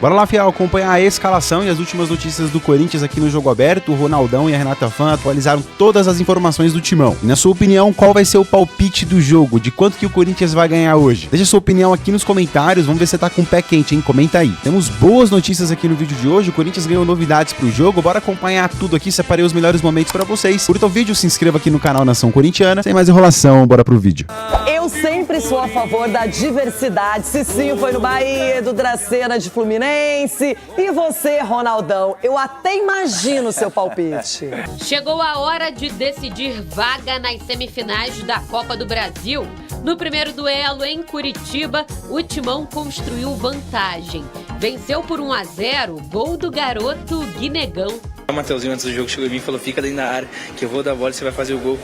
Bora lá, fiel, acompanhar a escalação e as últimas notícias do Corinthians aqui no Jogo Aberto. O Ronaldão e a Renata Fã atualizaram todas as informações do timão. E na sua opinião, qual vai ser o palpite do jogo? De quanto que o Corinthians vai ganhar hoje? Deixa sua opinião aqui nos comentários, vamos ver se você tá com o pé quente, hein? Comenta aí. Temos boas notícias aqui no vídeo de hoje, o Corinthians ganhou novidades pro jogo, bora acompanhar tudo aqui, separei os melhores momentos pra vocês. Curta o vídeo, se inscreva aqui no canal Nação Corintiana. Sem mais enrolação, bora pro vídeo. Eu sempre sou a favor da diversidade. Cicinho foi no Bahia, do Dracena de Fluminense. E você, Ronaldão? Eu até imagino seu palpite. Chegou a hora de decidir vaga nas semifinais da Copa do Brasil. No primeiro duelo em Curitiba, o Timão construiu vantagem. Venceu por 1-0, gol do garoto Guinegão. O Mateuzinho, antes do jogo, chegou em mim e falou: fica ali na área, que eu vou dar a bola e você vai fazer o gol.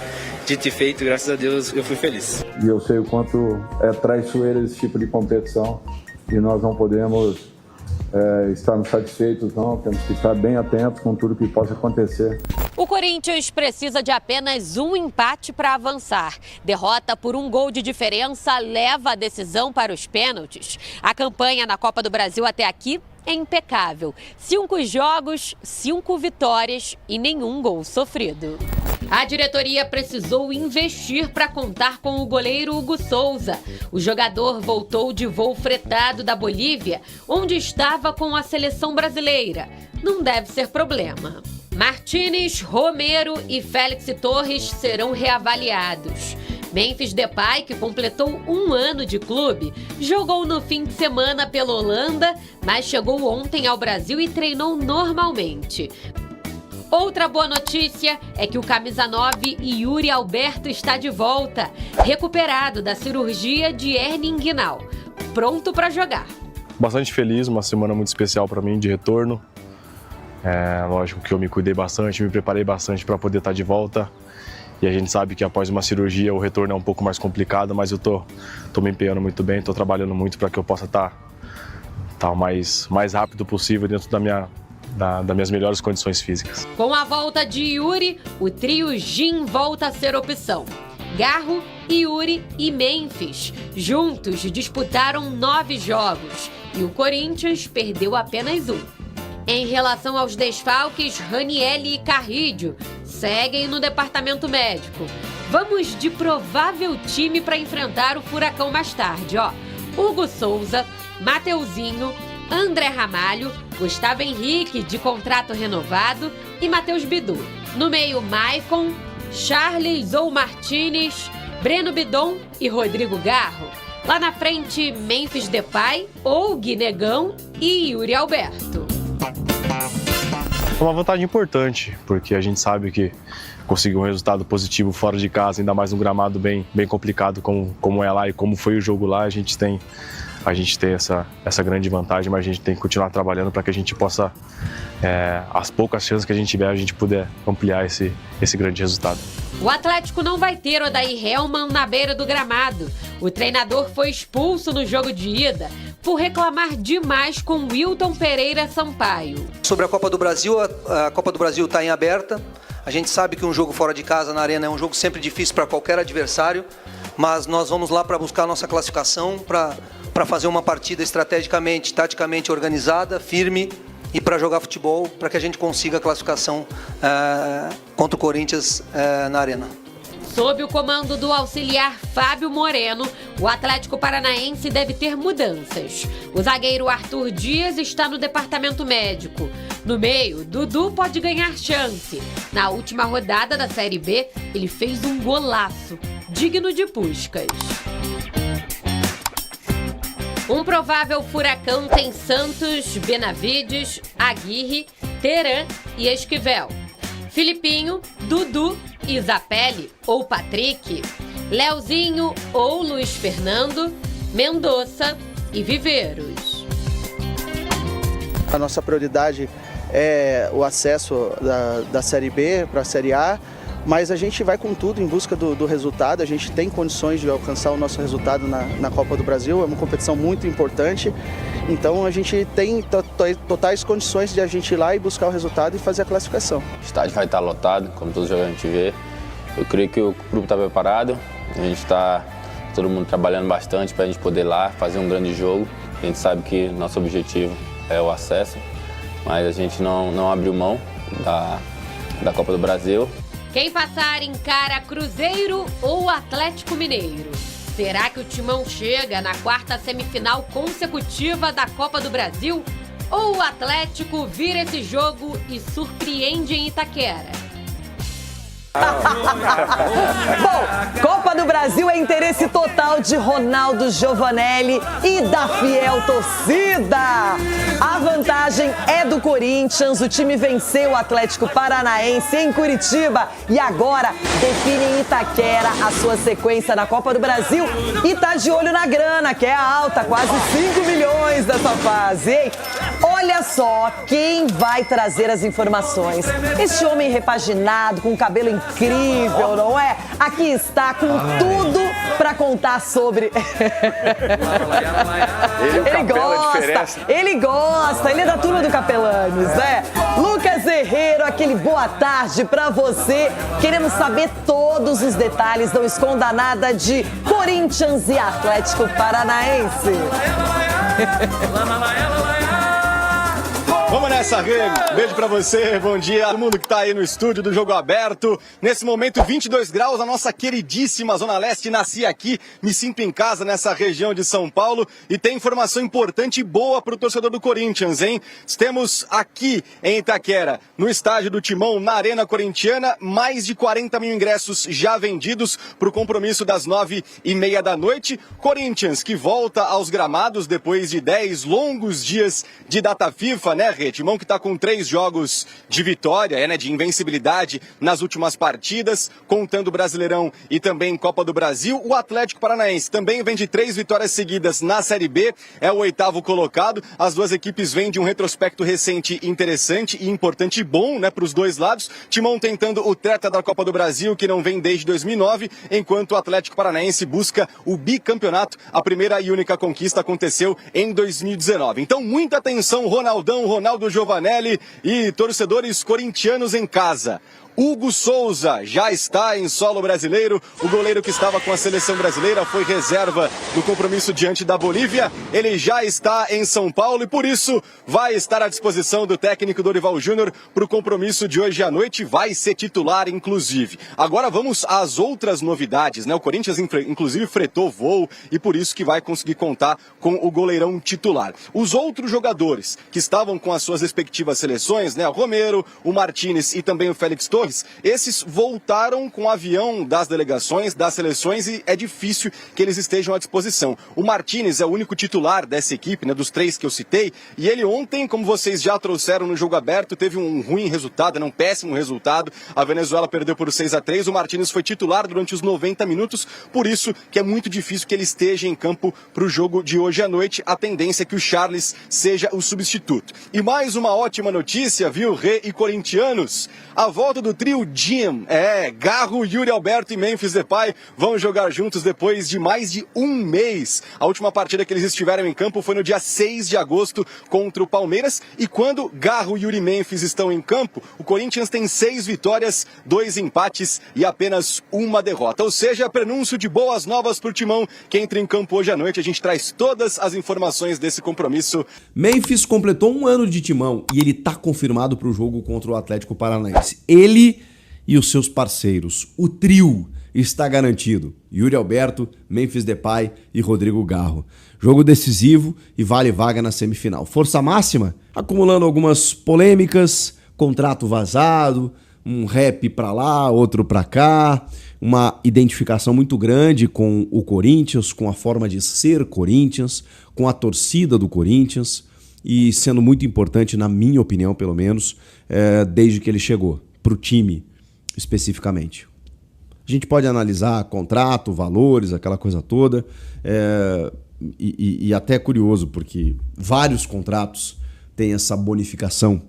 Dito e feito, graças a Deus, eu fui feliz. E eu sei o quanto é traiçoeiro esse tipo de competição e nós não podemos estarmos satisfeitos, não. Temos que estar bem atentos com tudo que possa acontecer. O Corinthians precisa de apenas um empate para avançar. Derrota por 1 gol de diferença leva a decisão para os pênaltis. A campanha na Copa do Brasil até aqui é impecável. 5 jogos, 5 vitórias e nenhum gol sofrido. A diretoria precisou investir para contar com o goleiro Hugo Souza. O jogador voltou de voo fretado da Bolívia, onde estava com a seleção brasileira. Não deve ser problema. Martínez, Romero e Félix Torres serão reavaliados. Memphis Depay, que completou 1 ano de clube, jogou no fim de semana pela Holanda, mas chegou ontem ao Brasil e treinou normalmente. Outra boa notícia é que o camisa 9 Yuri Alberto está de volta, recuperado da cirurgia de hérnia inguinal, pronto para jogar. Bastante feliz, uma semana muito especial para mim de retorno. Lógico que eu me cuidei bastante, me preparei bastante para poder estar de volta. E a gente sabe que após uma cirurgia o retorno é um pouco mais complicado, mas eu tô me empenhando muito bem, tô trabalhando muito para que eu possa estar o mais rápido possível dentro das minhas melhores condições físicas. Com a volta de Yuri, o trio Gin volta a ser opção. Garro, Yuri e Memphis juntos disputaram 9 jogos e o Corinthians perdeu apenas 1. Em relação aos desfalques, Ranielli e Carrídio seguem no departamento médico. Vamos de provável time para enfrentar o Furacão mais tarde, Hugo Souza, Mateuzinho, André Ramalho, Gustavo Henrique, de contrato renovado, e Matheus Bidu. No meio, Maicon, Charles ou Martínez, Breno Bidon e Rodrigo Garro. Lá na frente, Memphis Depay ou Guinegão e Yuri Alberto. É uma vantagem importante, porque a gente sabe que conseguir um resultado positivo fora de casa, ainda mais um gramado bem complicado como é lá e como foi o jogo lá, a gente tem essa grande vantagem, mas a gente tem que continuar trabalhando para que a gente possa, as poucas chances que a gente tiver, a gente puder ampliar esse grande resultado. O Atlético não vai ter Odair Hellmann na beira do gramado. O treinador foi expulso no jogo de ida por reclamar demais com Wilton Pereira Sampaio. Sobre a Copa do Brasil, a Copa do Brasil está em aberta. A gente sabe que um jogo fora de casa na Arena é um jogo sempre difícil para qualquer adversário, mas nós vamos lá para buscar a nossa classificação, para fazer uma partida estrategicamente, taticamente organizada, firme e para jogar futebol, para que a gente consiga a classificação contra o Corinthians na Arena. Sob o comando do auxiliar Fábio Moreno, o Atlético Paranaense deve ter mudanças. O zagueiro Arthur Dias está no departamento médico. No meio, Dudu pode ganhar chance. Na última rodada da Série B, ele fez um golaço, digno de Puskás. Um provável furacão tem Santos, Benavides, Aguirre, Teran e Esquivel. Filipinho, Dudu, Isapelli ou Patrick, Leozinho ou Luiz Fernando, Mendonça e Viveiros. A nossa prioridade é o acesso da Série B para a Série A, mas a gente vai com tudo em busca do resultado. A gente tem condições de alcançar o nosso resultado na Copa do Brasil, é uma competição muito importante, então a gente tem totais condições de a gente ir lá e buscar o resultado e fazer a classificação. O estádio vai estar lotado, como todos os jogos a gente vê. Eu creio que o grupo está preparado, a gente está todo mundo trabalhando bastante para a gente poder ir lá fazer um grande jogo. A gente sabe que nosso objetivo o acesso, mas a gente não abriu mão da Copa do Brasil. Quem passar encara Cruzeiro ou Atlético Mineiro? Será que o Timão chega na 4ª semifinal consecutiva da Copa do Brasil? Ou o Atlético vira esse jogo e surpreende em Itaquera? Bom, Copa do Brasil é interesse total de Ronaldo Giovanelli e da fiel torcida. A vantagem é do Corinthians, o time venceu o Atlético Paranaense em Curitiba e agora define em Itaquera a sua sequência na Copa do Brasil e tá de olho na grana, que é alta, quase 5 milhões dessa fase, hein? Olha só quem vai trazer as informações. Este homem repaginado, com cabelo incrível, não é? Aqui está com tudo pra contar sobre... Ele gosta, ele é da turma do Capelanes, né? Lucas Herrero, aquele boa tarde pra você. Queremos saber todos os detalhes, não esconda nada de Corinthians e Atlético Paranaense. Vamos nessa, Rego. Beijo pra você, bom dia. Todo mundo que tá aí no estúdio do Jogo Aberto. Nesse momento, 22 graus, a nossa queridíssima Zona Leste. Nasci aqui, me sinto em casa nessa região de São Paulo. E tem informação importante e boa pro torcedor do Corinthians, hein? Temos aqui em Itaquera, no estádio do Timão, na Arena Corintiana, mais de 40 mil ingressos já vendidos pro compromisso das 9h30 da noite. Corinthians, que volta aos gramados depois de 10 longos dias de data FIFA, né? Timão que está com 3 jogos de vitória, né, de invencibilidade nas últimas partidas, contando Brasileirão e também Copa do Brasil. O Atlético Paranaense também vem de 3 vitórias seguidas na Série B, é o 8º colocado. As duas equipes vêm de um retrospecto recente interessante e importante e bom, né, para os dois lados. Timão tentando o tetra da Copa do Brasil, que não vem desde 2009, enquanto o Atlético Paranaense busca o bicampeonato. A primeira e única conquista aconteceu em 2019. Então, muita atenção, Ronaldo Giovanelli e torcedores corintianos em casa. Hugo Souza já está em solo brasileiro. O goleiro que estava com a seleção brasileira foi reserva no compromisso diante da Bolívia. Ele já está em São Paulo e por isso vai estar à disposição do técnico Dorival Júnior para o compromisso de hoje à noite. Vai ser titular, inclusive. Agora vamos às outras novidades, né? O Corinthians, inclusive, fretou voo e por isso que vai conseguir contar com o goleirão titular. Os outros jogadores que estavam com as suas respectivas seleções, né? O Romero, o Martínez e também o Félix Torres, esses voltaram com o avião das delegações, das seleções, e é difícil que eles estejam à disposição. O Martínez é o único titular dessa equipe, né, dos 3 que eu citei, e ele ontem, como vocês já trouxeram no Jogo Aberto, teve um ruim resultado, um péssimo resultado. A Venezuela perdeu por 6-3, o Martínez foi titular durante os 90 minutos, por isso que é muito difícil que ele esteja em campo para o jogo de hoje à noite. A tendência é que o Charles seja o substituto. E mais uma ótima notícia, viu, Rê e corintianos? A volta do trio Jim, Garro, Yuri Alberto e Memphis Depay vão jogar juntos depois de mais de um mês. A última partida que eles estiveram em campo foi no dia 6 de agosto contra o Palmeiras, e quando Garro, Yuri e Memphis estão em campo, o Corinthians tem 6 vitórias, 2 empates e apenas uma derrota. Ou seja, prenúncio de boas novas pro Timão, que entra em campo hoje à noite. A gente traz todas as informações desse compromisso. Memphis completou 1 ano de Timão e ele tá confirmado pro jogo contra o Atlético Paranaense. Ele e os seus parceiros. O trio está garantido. Yuri Alberto, Memphis Depay e Rodrigo Garro. Jogo decisivo e vale vaga na semifinal. Força máxima, acumulando algumas polêmicas, contrato vazado, um rap pra lá, outro pra cá, uma identificação muito grande com o Corinthians, com a forma de ser Corinthians, com a torcida do Corinthians, e sendo muito importante, na minha opinião, pelo menos, desde que ele chegou pro time especificamente. A gente pode analisar contrato, valores, aquela coisa toda, e até é curioso, porque vários contratos têm essa bonificação,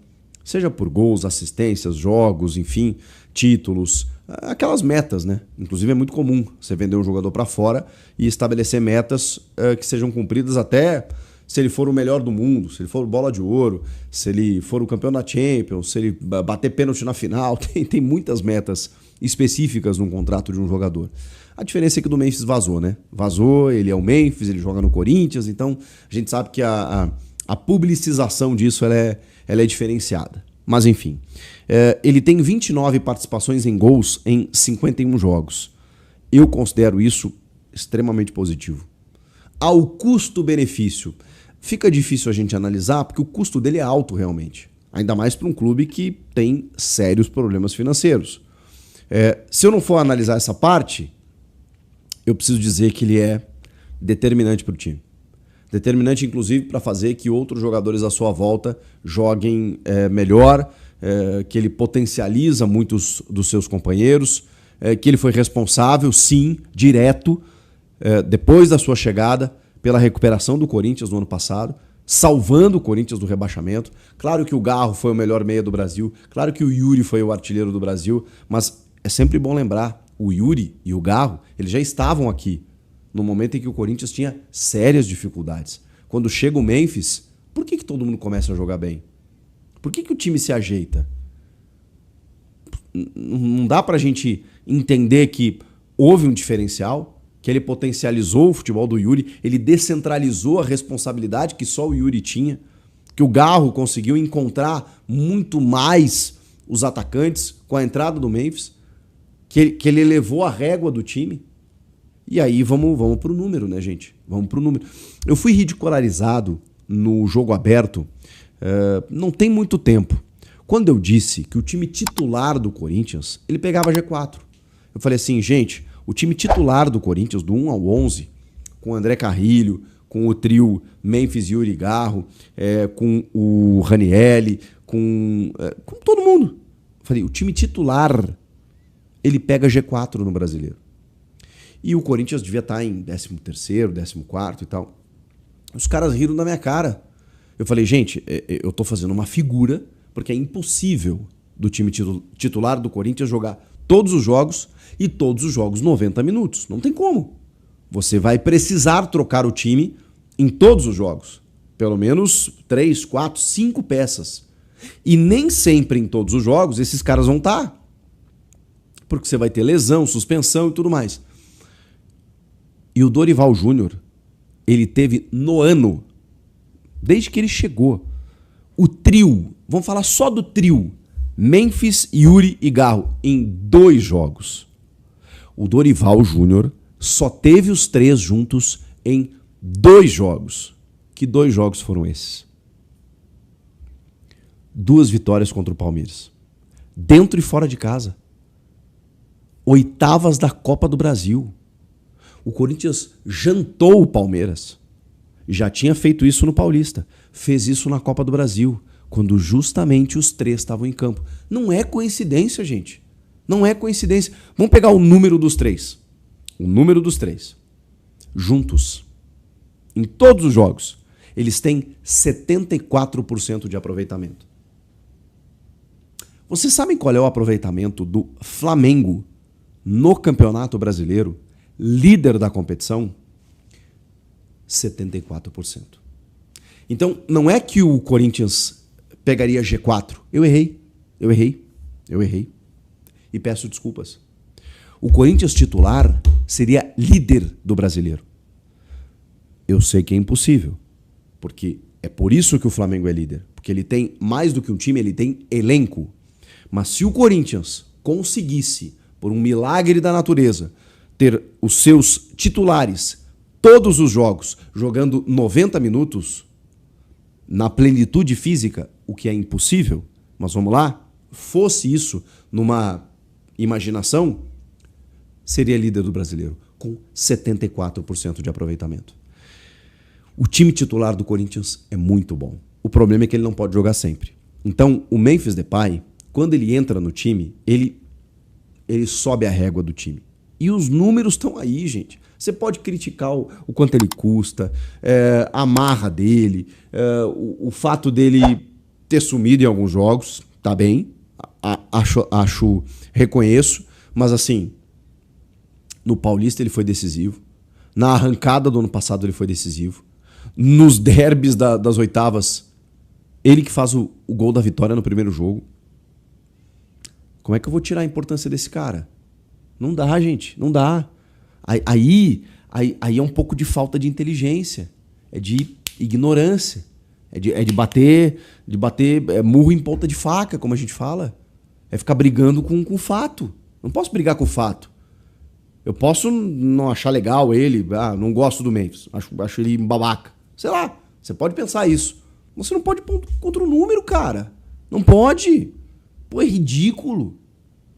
seja por gols, assistências, jogos, enfim, títulos, aquelas metas, né? Inclusive é muito comum você vender um jogador para fora e estabelecer metas que sejam cumpridas até se ele for o melhor do mundo, se ele for bola de ouro, se ele for o campeão da Champions, se ele bater pênalti na final. Tem muitas metas específicas num contrato de um jogador. A diferença é que o do Memphis vazou, né? Vazou, ele é o Memphis, ele joga no Corinthians, então a gente sabe que a A publicização disso ela é diferenciada. Mas enfim, ele tem 29 participações em gols em 51 jogos. Eu considero isso extremamente positivo. Ao custo-benefício, fica difícil a gente analisar porque o custo dele é alto realmente. Ainda mais para um clube que tem sérios problemas financeiros. Se eu não for analisar essa parte, eu preciso dizer que ele é determinante para o time. Determinante, inclusive, para fazer que outros jogadores à sua volta joguem melhor, que ele potencializa muitos dos seus companheiros, que ele foi responsável, sim, direto, depois da sua chegada, pela recuperação do Corinthians no ano passado, salvando o Corinthians do rebaixamento. Claro que o Garro foi o melhor meia do Brasil, claro que o Yuri foi o artilheiro do Brasil, mas é sempre bom lembrar, o Yuri e o Garro, eles já estavam aqui no momento em que o Corinthians tinha sérias dificuldades. Quando chega o Memphis, por que todo mundo começa a jogar bem? Por que o time se ajeita? Não dá pra gente entender que houve um diferencial, que ele potencializou o futebol do Yuri, ele descentralizou a responsabilidade que só o Yuri tinha, que o Garro conseguiu encontrar muito mais os atacantes com a entrada do Memphis, que ele elevou a régua do time. E aí vamos pro número, né, gente? Vamos pro número. Eu fui ridicularizado no Jogo Aberto não tem muito tempo, quando eu disse que o time titular do Corinthians, ele pegava G4. Eu falei assim, gente, o time titular do Corinthians, do 1 ao 11, com o André Carrilho, com o trio Memphis, Yuri, Garro, com o Ranieri, com todo mundo. Eu falei, o time titular, ele pega G4 no Brasileiro. E o Corinthians devia estar em 13º, 14º e tal. Os caras riram da minha cara. Eu falei, gente, eu tô fazendo uma figura, porque é impossível do time titular do Corinthians jogar todos os jogos e todos os jogos 90 minutos. Não tem como. Você vai precisar trocar o time em todos os jogos. Pelo menos 3, 4, 5 peças. E nem sempre em todos os jogos esses caras vão estar. Porque você vai ter lesão, suspensão e tudo mais. E o Dorival Júnior, ele teve no ano, desde que ele chegou, o trio, vamos falar só do trio, Memphis, Yuri e Garro, em 2 jogos. O Dorival Júnior só teve os 3 juntos em 2 jogos. Que 2 jogos foram esses? 2 vitórias contra o Palmeiras. Dentro e fora de casa. 8avas da Copa do Brasil. O Corinthians jantou o Palmeiras. Já tinha feito isso no Paulista. Fez isso na Copa do Brasil, quando justamente os 3 estavam em campo. Não é coincidência, gente. Não é coincidência. Vamos pegar o número dos 3. O número dos 3. Juntos. Em todos os jogos. Eles têm 74% de aproveitamento. Vocês sabem qual é o aproveitamento do Flamengo no Campeonato Brasileiro? Líder da competição, 74%. Então, não é que o Corinthians pegaria G4. Eu errei. E peço desculpas. O Corinthians titular seria líder do Brasileiro. Eu sei que é impossível, porque é por isso que o Flamengo é líder. Porque ele tem, mais do que um time, ele tem elenco. Mas se o Corinthians conseguisse, por um milagre da natureza, ter os seus titulares todos os jogos jogando 90 minutos na plenitude física, o que é impossível, mas vamos lá, fosse isso numa imaginação, seria líder do Brasileiro, com 74% de aproveitamento. O time titular do Corinthians é muito bom. O problema é que ele não pode jogar sempre. Então, o Memphis Depay, quando ele entra no time, ele sobe a régua do time. E os números estão aí, gente. Você pode criticar o quanto ele custa, a marra dele, o fato dele ter sumido em alguns jogos, tá bem, reconheço, mas assim, no Paulista ele foi decisivo, na arrancada do ano passado ele foi decisivo, nos derbys das 8avas, ele que faz o gol da vitória no primeiro jogo. Como é que eu vou tirar a importância desse cara? Não dá, gente, não dá. Aí é um pouco de falta de inteligência, é de ignorância. É de bater murro em ponta de faca, como a gente fala. É ficar brigando com o fato. Não posso brigar com o fato. Eu posso não achar legal ele, não gosto do Memphis, acho ele babaca. Sei lá, você pode pensar isso. Você não pode pôr contra o número, cara. Não pode. Pô, é ridículo.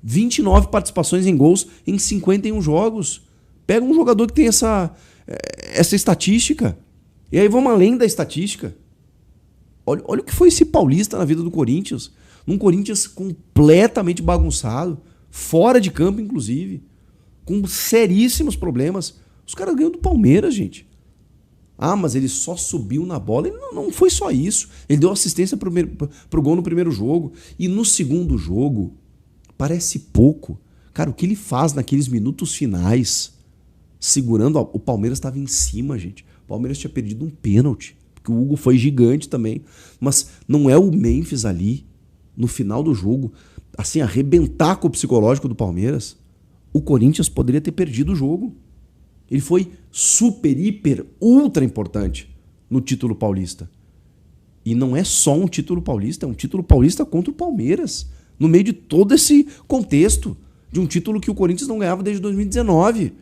29 participações em gols em 51 jogos. Pega um jogador que tem essa estatística. E aí vamos além da estatística. Olha o que foi esse Paulista na vida do Corinthians. Um Corinthians completamente bagunçado, fora de campo, inclusive, com seríssimos problemas. Os caras ganham do Palmeiras, gente. Mas ele só subiu na bola. Ele não foi só isso. Ele deu assistência pro gol no primeiro jogo. E no segundo jogo, parece pouco. Cara, o que ele faz naqueles minutos finais, segurando... O Palmeiras estava em cima, gente. O Palmeiras tinha perdido um pênalti. Porque o Hugo foi gigante também. Mas não é o Memphis ali, no final do jogo, assim, arrebentar com o psicológico do Palmeiras. O Corinthians poderia ter perdido o jogo. Ele foi super, hiper, ultra importante no título paulista. E não é só um título paulista, é um título paulista contra o Palmeiras. No meio de todo esse contexto de um título que o Corinthians não ganhava desde 2019.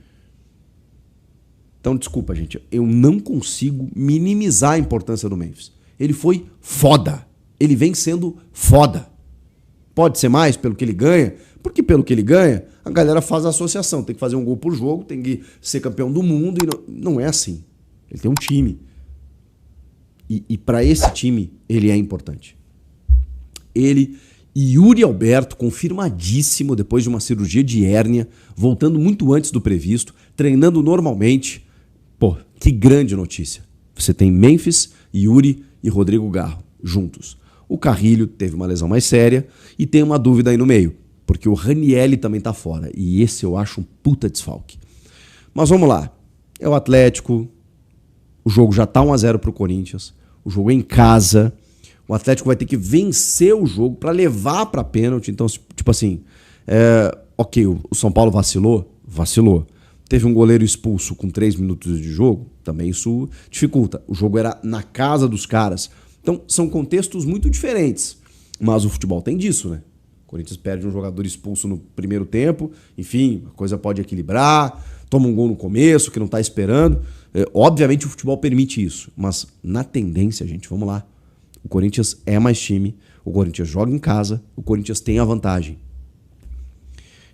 Então, desculpa, gente, eu não consigo minimizar a importância do Memphis. Ele foi foda. Ele vem sendo foda. Pode ser mais pelo que ele ganha, porque pelo que ele ganha, a galera faz a associação. Tem que fazer um gol por jogo, tem que ser campeão do mundo. E não é assim. Ele tem um time. E para esse time, ele é importante. Ele e Yuri Alberto, confirmadíssimo depois de uma cirurgia de hérnia, voltando muito antes do previsto, treinando normalmente. Pô, que grande notícia. Você tem Memphis, Yuri e Rodrigo Garro juntos. O Carrilho teve uma lesão mais séria e tem uma dúvida aí no meio, porque o Ranielli também tá fora. E esse eu acho um puta desfalque. Mas vamos lá. É o Atlético. O jogo já tá 1-0 pro Corinthians. O jogo é em casa. O Atlético vai ter que vencer o jogo para levar para pênalti. Então, tipo assim, ok, o São Paulo vacilou. Teve um goleiro expulso com 3 minutos de jogo. Também isso dificulta. O jogo era na casa dos caras. Então, são contextos muito diferentes. Mas o futebol tem disso, né? O Corinthians perde um jogador expulso no primeiro tempo. Enfim, a coisa pode equilibrar. Toma um gol no começo, que não tá esperando. Obviamente, o futebol permite isso. Mas, na tendência, gente, vamos lá. O Corinthians é mais time. O Corinthians joga em casa. O Corinthians tem a vantagem.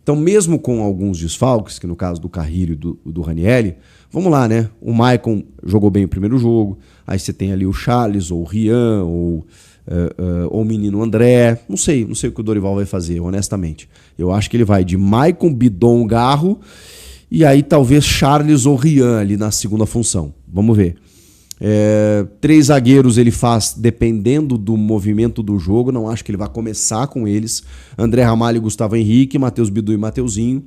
Então, mesmo com alguns desfalques, que no caso do Carrilho e do Ranielli, vamos lá, né? O Maicon jogou bem o primeiro jogo, aí você tem ali o Charles, ou o Rian, ou o menino André. Não sei o que o Dorival vai fazer, honestamente. Eu acho que ele vai de Maicon, Bidon, Garro, e aí talvez Charles ou Rian ali na segunda função. Vamos ver. 3 zagueiros ele faz dependendo do movimento do jogo. Não acho que ele vai começar com eles. André Ramalho, Gustavo Henrique, Matheus Bidu e Mateuzinho.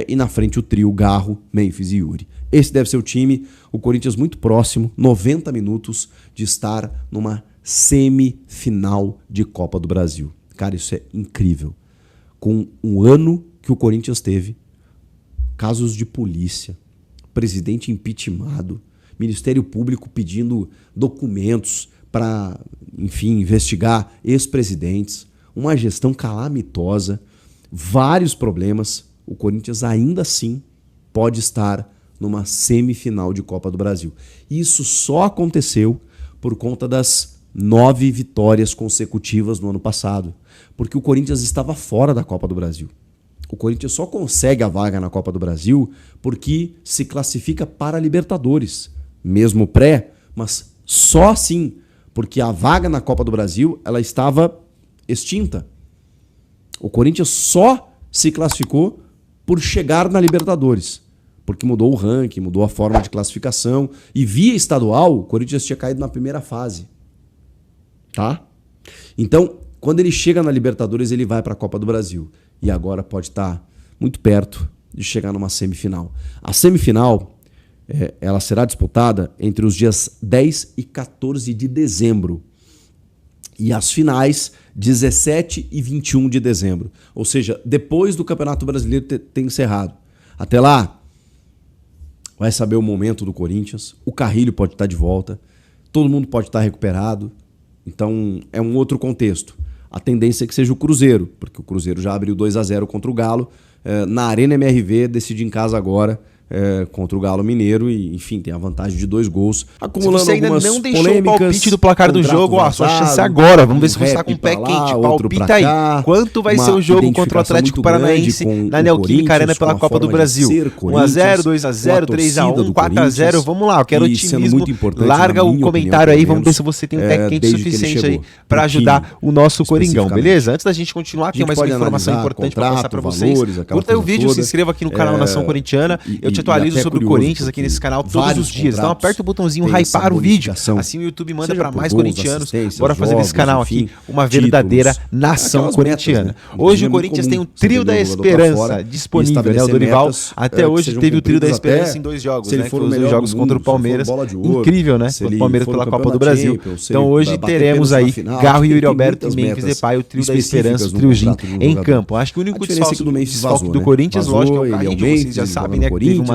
E na frente o trio Garro, Memphis e Yuri. Esse deve ser o time. O Corinthians muito próximo, 90 minutos de estar numa semifinal de Copa do Brasil. Cara, isso é incrível. Com um ano que o Corinthians teve, casos de polícia, presidente impeachmentado, Ministério Público pedindo documentos para, enfim, investigar ex-presidentes, uma gestão calamitosa, vários problemas. O Corinthians ainda assim pode estar numa semifinal de Copa do Brasil. Isso só aconteceu por conta das 9 vitórias consecutivas no ano passado, porque o Corinthians estava fora da Copa do Brasil. O Corinthians só consegue a vaga na Copa do Brasil porque se classifica para a Libertadores. Mesmo pré, mas só assim, porque a vaga na Copa do Brasil ela estava extinta. O Corinthians só se classificou por chegar na Libertadores, porque mudou o ranking, mudou a forma de classificação, e via estadual, o Corinthians tinha caído na primeira fase. Tá? Então, quando ele chega na Libertadores, ele vai para a Copa do Brasil, e agora pode estar muito perto de chegar numa semifinal. A semifinal ela será disputada entre os dias 10 e 14 de dezembro. E as finais, 17 e 21 de dezembro. Ou seja, depois do Campeonato Brasileiro ter encerrado. Até lá, vai saber o momento do Corinthians. O Carrilho pode estar de volta. Todo mundo pode estar recuperado. Então é um outro contexto. A tendência é que seja o Cruzeiro, porque o Cruzeiro já abriu 2-0 contra o Galo. Na Arena MRV, decide em casa agora contra o Galo Mineiro e, enfim, tem a vantagem de 2 gols. Acumulando se você ainda algumas não deixou polêmicas, o palpite do placar do jogo, ó, sua chance é agora. Vamos ver se você está com o pé quente. Palpita aí. Quanto vai ser o jogo contra o Atlético Paranaense na Neoquímica Arena pela Copa do Brasil? 1-0, 2-0, 3-1, 4-0. Vamos lá, eu quero otimismo. Larga o comentário aí, vamos ver se você tem um pé quente suficiente aí para ajudar o nosso Coringão, beleza? Antes da gente continuar, tem mais uma informação importante para passar para vocês. Curta o vídeo, se inscreva aqui no canal Nação Corintiana. Eu te atualizo sobre o Corinthians aqui nesse canal todos os dias. Então aperta o botãozinho hypar o vídeo. Assim o YouTube manda para mais corintianos. Bora fazer desse canal aqui uma verdadeira nação corintiana. Hoje o Corinthians tem um trio da esperança disponível, né? O Dorival até hoje teve o trio da esperança em 2 jogos, né? Foi os 2 jogos contra o Palmeiras. Incrível, né? O Palmeiras pela Copa do Brasil. Então hoje teremos aí Garro e Yuri Alberto e Memphis Depay, o trio da esperança, o trio Gin em campo. Acho que o único desfalque do Corinthians, lógico, é o Carrinho, vocês já sabem, né? Que teve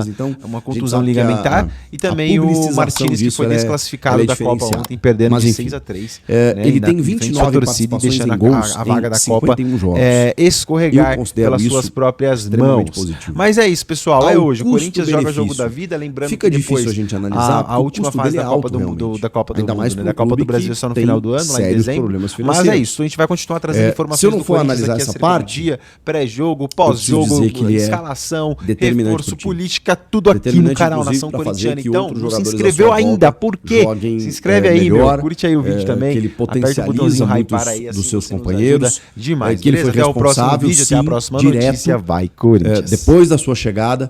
uma contusão ligamentar, e também o Martínez, que foi desclassificado da Copa ontem, perdendo de 6-3. Ele tem 29 participações deixando em gols a vaga da em Copa 51 jogos. Escorregar pelas suas próprias mãos. Positivo. Mas é isso, pessoal. É hoje. O Corinthians joga benefício. jogo da vida, lembrando Fica que depois difícil a gente analisar a última fase da Copa do Mundo, da Copa do Mundo, né? Da Copa do Brasil só no final do ano, lá em dezembro. Mas é isso, a gente vai continuar trazendo informações. Se eu não for analisar essa parte, dia, pré-jogo, pós-jogo, escalação, reforço, política, tudo aqui no canal Nação Corintiana. Então, não se inscreveu ainda, por quê? Se inscreve aí, meu, curte aí o vídeo também, que ele potencializa muitos dos seus companheiros, demais. que ele foi até o próximo vídeo, até a próxima notícia, vai Corinthians. Depois da sua chegada,